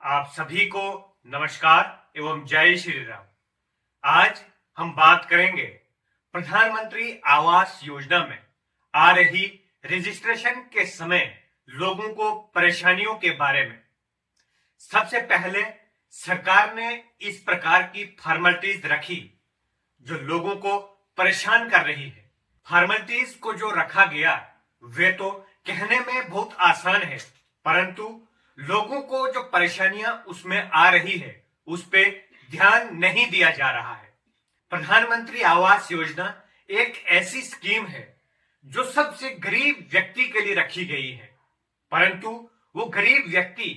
आप सभी को नमस्कार एवं जय श्री राम। आज हम बात करेंगे प्रधानमंत्री आवास योजना में आ रही रजिस्ट्रेशन के समय लोगों को परेशानियों के बारे में। सबसे पहले सरकार ने इस प्रकार की फॉर्मेलिटीज रखी जो लोगों को परेशान कर रही है। फॉर्मेलिटीज को जो रखा गया वे तो कहने में बहुत आसान है, परंतु लोगों को जो परेशानियां उसमें आ रही है उस पे ध्यान नहीं दिया जा रहा है। प्रधानमंत्री आवास योजना एक ऐसी स्कीम है जो सबसे गरीब व्यक्ति के लिए रखी गई है, परंतु वो गरीब व्यक्ति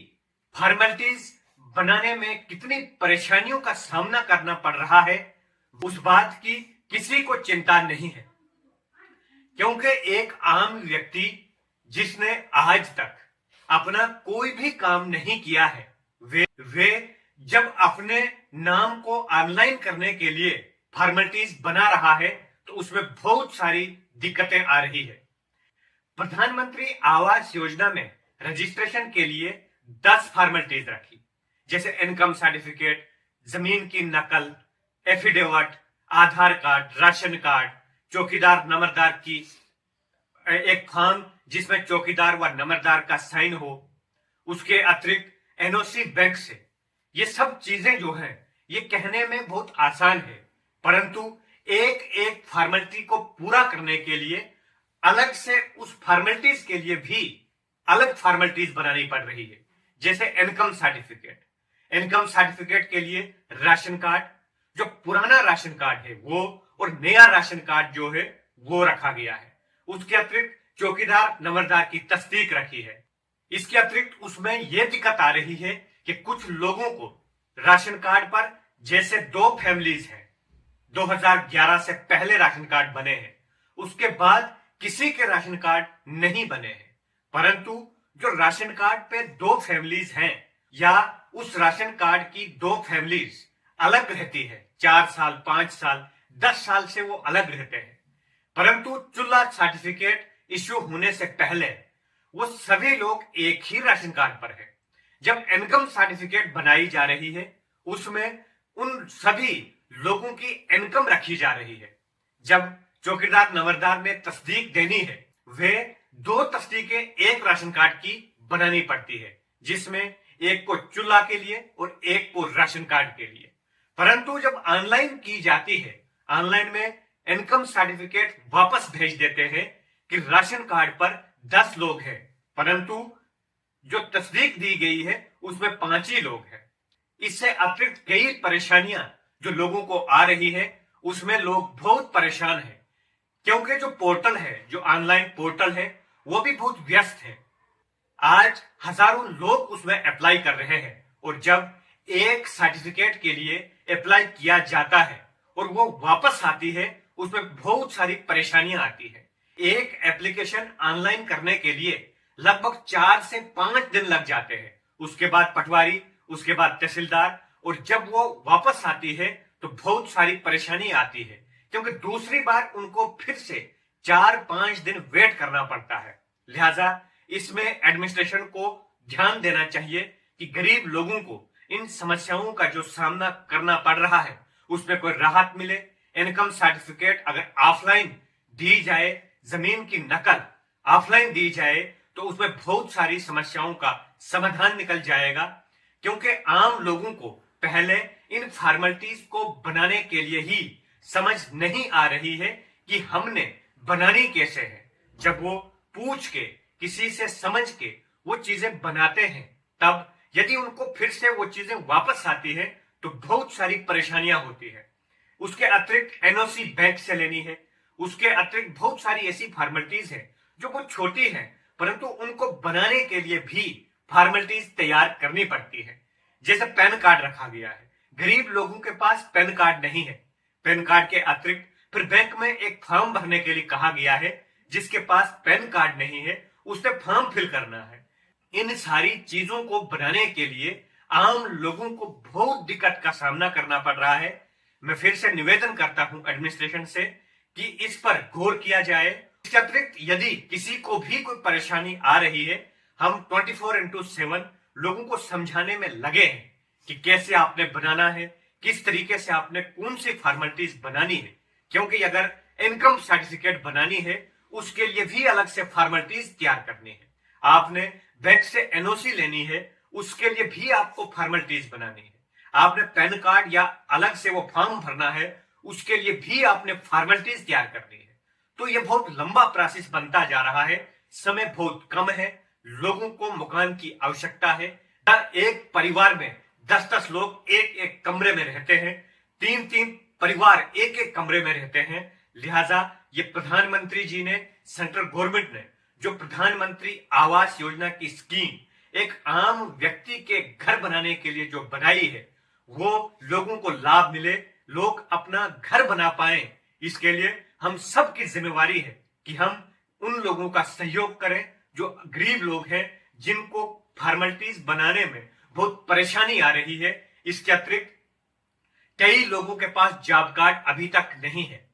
फॉर्मेलिटीज बनाने में कितनी परेशानियों का सामना करना पड़ रहा है उस बात की किसी को चिंता नहीं है। क्योंकि एक आम व्यक्ति जिसने आज तक अपना कोई भी काम नहीं किया है, वे जब अपने नाम को ऑनलाइन करने के लिए फॉर्मेलिटीज बना रहा है तो उसमें बहुत सारी दिक्कतें आ रही है। प्रधानमंत्री आवास योजना में रजिस्ट्रेशन के लिए 10 फॉर्मेलिटीज रखी, जैसे इनकम सर्टिफिकेट, जमीन की नकल, एफिडेविट, आधार कार्ड, राशन कार्ड, चौकीदार नंबरदार की एक फॉर्म जिसमें चौकीदार व नंबरदार का साइन हो, उसके अतिरिक्त एनओसी बैंक से। ये सब चीजें जो हैं ये कहने में बहुत आसान है, परंतु एक एक फॉर्मेलिटी को पूरा करने के लिए अलग से उस फॉर्मेलिटीज के लिए भी अलग फॉर्मेलिटीज बनानी पड़ रही है। जैसे इनकम सर्टिफिकेट के लिए राशन कार्ड, जो पुराना राशन कार्ड है वो, और नया राशन कार्ड जो है वो रखा गया है। उसके अतिरिक्त चौकीदार नंबरदार की तस्दीक रखी है। इसके अतिरिक्त उसमें यह दिक्कत आ रही है कि कुछ लोगों को राशन कार्ड पर, जैसे 2 फैमिलीज हैं, 2011 से पहले राशन कार्ड बने हैं, उसके बाद किसी के राशन कार्ड नहीं बने हैं, परंतु जो राशन कार्ड पे 2 फैमिलीज हैं या उस राशन कार्ड की 2 फैमिलीज अलग रहती है, 4 साल, 5 साल, 10 साल से वो अलग रहते हैं, परंतु चूल्हा सर्टिफिकेट इश्यू होने से पहले वो सभी लोग एक ही राशन कार्ड पर है। जब इनकम सर्टिफिकेट बनाई जा रही है उसमें उन सभी लोगों की इनकम रखी जा रही है। जब चौकीदार नंबरदार ने तस्दीक देनी है, वे 2 तस्दीकें एक राशन कार्ड की बनानी पड़ती है, जिसमें एक को चूल्हा के लिए और एक को राशन कार्ड के लिए। परंतु जब ऑनलाइन की जाती है, ऑनलाइन में इनकम सर्टिफिकेट वापस भेज देते हैं कि राशन कार्ड पर 10 लोग हैं, परंतु जो तस्दीक दी गई है उसमें 5 ही लोग हैं। इससे अतिरिक्त कई परेशानियां जो लोगों को आ रही है उसमें लोग बहुत परेशान हैं, क्योंकि जो पोर्टल है, जो ऑनलाइन पोर्टल है, वो भी बहुत व्यस्त है। आज हजारों लोग उसमें अप्लाई कर रहे हैं, और जब एक सर्टिफिकेट के लिए अप्लाई किया जाता है और वो वापस आती है उसमें बहुत सारी परेशानियां आती है। एक एप्लीकेशन ऑनलाइन करने के लिए लगभग 4 से 5 दिन लग जाते हैं, उसके बाद पटवारी, उसके बाद तहसीलदार, और जब वो वापस आती है तो बहुत सारी परेशानी आती है, क्योंकि दूसरी बार उनको फिर से 4-5 दिन वेट करना पड़ता है। लिहाजा इसमें एडमिनिस्ट्रेशन को ध्यान देना चाहिए कि गरीब लोगों को इन समस्याओं का जो सामना करना पड़ रहा है उसमें कोई राहत मिले। इनकम सर्टिफिकेट अगर ऑफलाइन दी जाए, जमीन की नकल ऑफलाइन दी जाए, तो उसमें बहुत सारी समस्याओं का समाधान निकल जाएगा, क्योंकि आम लोगों को पहले इन फॉर्मेलिटीज को बनाने के लिए ही समझ नहीं आ रही है कि हमने बनानी कैसे है। जब वो पूछ के, किसी से समझ के वो चीजें बनाते हैं, तब यदि उनको फिर से वो चीजें वापस आती है तो बहुत सारी परेशानियां होती है। उसके अतिरिक्त एनओसी बैंक से लेनी है, उसके अतिरिक्त बहुत सारी ऐसी फॉर्मेलिटीज है जो बहुत छोटी है, परंतु उनको बनाने के लिए भी फॉर्मेलिटीज तैयार करनी पड़ती है। जैसे पैन कार्ड रखा गया है, गरीब लोगों के पास पैन कार्ड नहीं है, पैन कार्ड के अतिरिक्त फिर बैंक में एक फॉर्म भरने के लिए कहा गया है, जिसके पास पैन कार्ड नहीं है उसने फॉर्म फिल करना है। इन सारी चीजों को बनाने के लिए आम लोगों को बहुत दिक्कत का सामना करना पड़ रहा है। मैं फिर से निवेदन करता हूं एडमिनिस्ट्रेशन से कि इस पर गौर किया जाए। इसके अतिरिक्त यदि किसी को भी कोई परेशानी आ रही है, हम 24/7 लोगों को समझाने में लगे हैं कि कैसे आपने बनाना है, किस तरीके से आपने कौन सी फॉर्मेलिटीज बनानी है। क्योंकि अगर इनकम सर्टिफिकेट बनानी है उसके लिए भी अलग से फॉर्मेलिटीज तैयार करनी है। आपने बैंक से एनओसी लेनी है उसके लिए भी आपको फॉर्मेलिटीज बनानी है। आपने पैन कार्ड या अलग से वो फॉर्म भरना है उसके लिए भी आपने फॉर्मेलिटीज तैयार करनी है। तो ये बहुत लंबा प्रोसेस बनता जा रहा है, समय बहुत कम है, लोगों को मकान की आवश्यकता है। एक परिवार में 10-10 लोग एक एक कमरे में रहते हैं, 3-3 परिवार एक एक कमरे में रहते हैं। लिहाजा ये प्रधानमंत्री जी ने, सेंट्रल गवर्नमेंट ने जो प्रधानमंत्री आवास योजना की स्कीम एक आम व्यक्ति के घर बनाने के लिए जो बनाई है वो लोगों को लाभ मिले, लोग अपना घर बना पाए, इसके लिए हम सब की जिम्मेवारी है कि हम उन लोगों का सहयोग करें जो गरीब लोग हैं, जिनको फॉर्मेलिटीज बनाने में बहुत परेशानी आ रही है। इसके अतिरिक्त कई लोगों के पास जॉब कार्ड अभी तक नहीं है,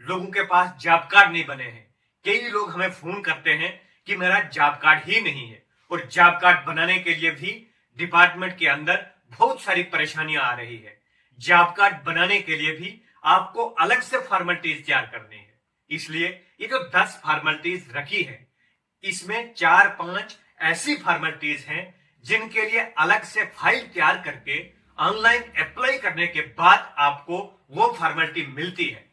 लोगों के पास जॉब कार्ड नहीं बने हैं। कई लोग हमें फोन करते हैं कि मेरा जॉब कार्ड ही नहीं है, और जॉब कार्ड बनाने के लिए भी डिपार्टमेंट के अंदर बहुत सारी परेशानियां आ रही है। जॉब कार्ड बनाने के लिए भी आपको अलग से फॉर्मेलिटीज तैयार करनी है। इसलिए ये जो 10 फॉर्मेलिटीज रखी है इसमें 4-5 ऐसी फॉर्मेलिटीज हैं जिनके लिए अलग से फाइल तैयार करके ऑनलाइन अप्लाई करने के बाद आपको वो फॉर्मेलिटी मिलती है।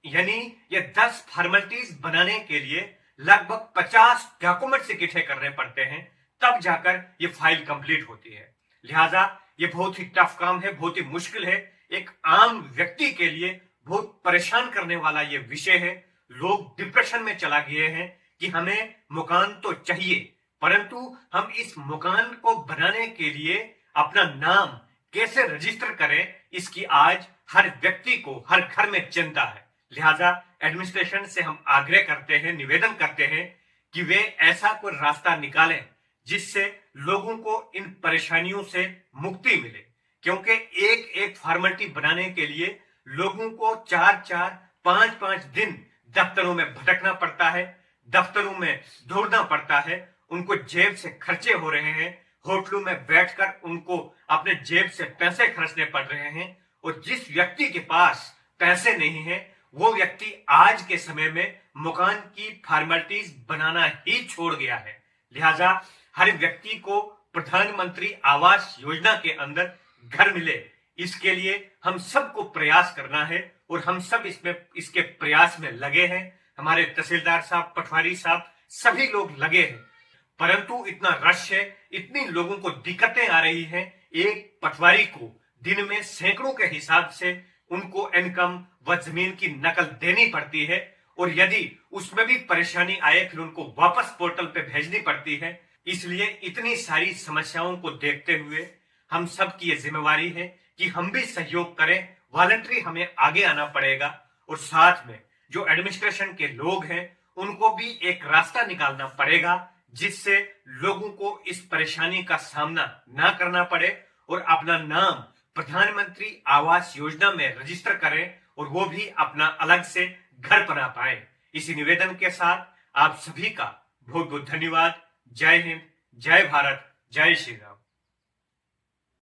यानी ये 10 फॉर्मेलिटीज बनाने के लिए लगभग 50 डॉक्यूमेंट्स इकट्ठे करने पड़ते हैं, तब जाकर ये फाइल कंप्लीट होती है। लिहाजा ये बहुत ही टफ काम है, बहुत ही मुश्किल है, एक आम व्यक्ति के लिए बहुत परेशान करने वाला ये विषय है। लोग डिप्रेशन में चला गए हैं कि हमें मकान तो चाहिए, परंतु हम इस मकान को बनाने के लिए अपना नाम कैसे रजिस्टर करें, इसकी आज हर व्यक्ति को, हर घर में चिंता है। लिहाजा एडमिनिस्ट्रेशन से हम आग्रह करते हैं, निवेदन करते हैं कि वे ऐसा कोई रास्ता निकालें जिससे लोगों को इन परेशानियों से मुक्ति मिले। क्योंकि एक एक फॉर्मेलिटी बनाने के लिए लोगों को 4-4, 5-5 दिन दफ्तरों में भटकना पड़ता है, दफ्तरों में दौड़ना पड़ता है, उनको जेब से खर्चे हो रहे हैं, होटलों में बैठकर उनको अपने जेब से पैसे खर्चने पड़ रहे हैं। और जिस व्यक्ति के पास पैसे नहीं है वो व्यक्ति आज के समय में मकान की फॉर्मेलिटीज बनाना ही छोड़ गया है। लिहाजा हर व्यक्ति को प्रधानमंत्री आवास योजना के अंदर घर मिले, इसके लिए हम सबको प्रयास करना है और हम सब इसके प्रयास में लगे हैं। हमारे तहसीलदार साहब, पटवारी साहब, सभी लोग लगे हैं, परंतु इतना रश है, इतनी लोगों को दिक्कतें आ रही हैं। एक पटवारी को दिन में सैकड़ों के हिसाब से उनको इनकम व जमीन की नकल देनी पड़ती है, और यदि उसमें भी परेशानी आए फिर उनको वापस पोर्टल पे भेजनी पड़ती है। इसलिए इतनी सारी समस्याओं को देखते हुए हम सब की ये जिम्मेवारी है कि हम भी सहयोग करें, वॉलंटरी हमें आगे आना पड़ेगा, और साथ में जो एडमिनिस्ट्रेशन के लोग हैं उनको भी एक रास्ता निकालना पड़ेगा जिससे लोगों को इस परेशानी का सामना ना करना पड़े और अपना नाम प्रधानमंत्री आवास योजना में रजिस्टर करें और वो भी अपना अलग से घर बना पाए। इसी निवेदन के साथ आप सभी का बहुत बहुत धन्यवाद। जय हिंद, जय भारत, जय श्री राम।